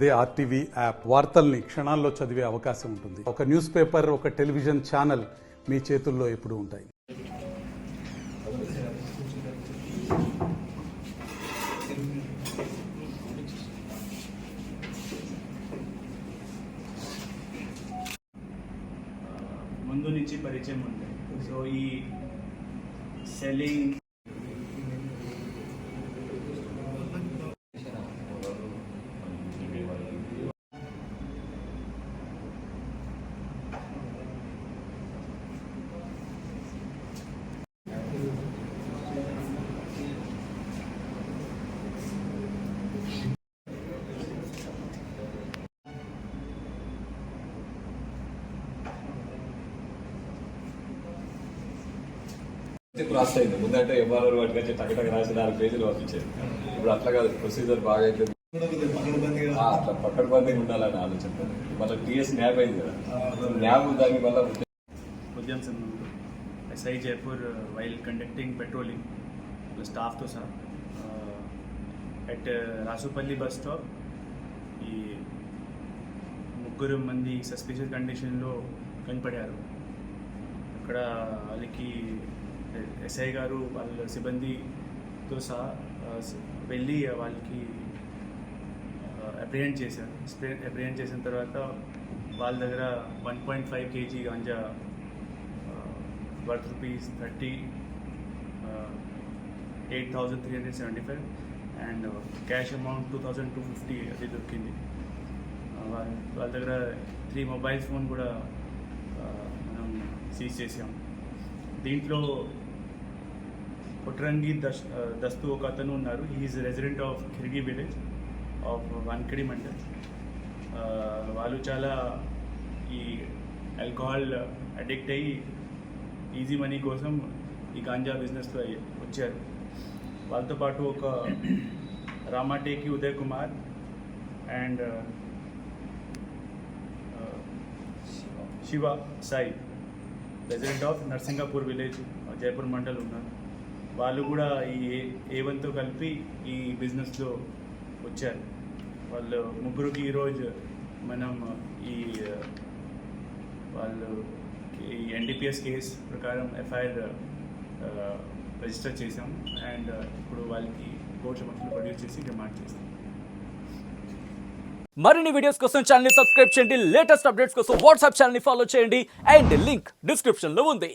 అదే RTV app వార్తల్ని క్షణాల్లో చదివే అవకాశం ఉంటుంది. ఒక న్యూస్ పేపర్, ఒక టెలివిజన్ ఛానల్ మీ చేతుల్లో ఎప్పుడూ ఉంటాయి. ముందు నుంచి పరిచయం ఉంది. సో ఈ సెల్లింగ్ క్రాస్ అయింది. ముందంటే ఎంఆర్ఓ వాటికి టకటక రాసి 4 పేజీలు పంపించేది. ఇప్పుడు అట్లా కాదు, ప్రొసీజర్ బాగా అయితే అట్లా పక్కడబందీగా ఉండాలని ఆలోచన. మళ్ళీ టీఎస్ న్యాప్ అయింది కదా, న్యాప్ దానికి వల్ల Udham Singh SI Jaipur while conducting patrolling స్టాఫ్తో సహా అట్ రాసుపల్లి బస్ స్టాప్ ఈ 3 మంది సస్పిషియస్ కండిషన్లో కనపడారు. అక్కడ వాళ్ళకి ఎస్ఐ గారు వాళ్ళ సిబ్బందితో సహా వెళ్ళి వాళ్ళకి అప్రిహెండ్ చేశారు. అప్రిహెండ్ చేసిన తర్వాత వాళ్ళ దగ్గర 1.5 kg ganja worth ₹8,375 and cash amount 2,250 అది దొరికింది. వాళ్ళ దగ్గర 3 మొబైల్ ఫోన్ కూడా మనం సీజ్ చేసాం. దీంట్లో పొట్రంగి దస్తు ఒక అతను ఉన్నారు. He is resident of Khirgi village of Wankhadi mandal. వాళ్ళు చాలా ఈ ఆల్కహాల్ అడిక్ట్ అయ్యి ఈజీ మనీ కోసం ఈ గాంజా బిజినెస్లో వచ్చారు. వాళ్ళతో పాటు ఒక రామాటేకి Uday Kumar and Shiva Sai resident of Narsingapur village Jaipur mandal ఉన్నారు. వాళ్ళు కూడా ఈ A1తో కలిపి ఈ బిజినెస్లో వచ్చారు. వాళ్ళు ముగ్గురికి ఈరోజు మనం వాళ్ళు ఈ NDPS కేసు ప్రకారం FIR రిజిస్టర్ చేసాం అండ్ ఇప్పుడు వాళ్ళకి కోర్టు సమక్షంలో ప్రొడ్యూస్ చేసి డిమాండ్ చేస్తాం. మరిన్ని వీడియోస్ కోసం ఛానల్ ని సబ్స్క్రైబ్ చేయండి. లేటెస్ట్ అప్డేట్స్ కోసం వాట్సాప్ ఛానల్ ని ఫాలో చేయండి అండ్ లింక్ డిస్క్రిప్షన్ లో ఉంది.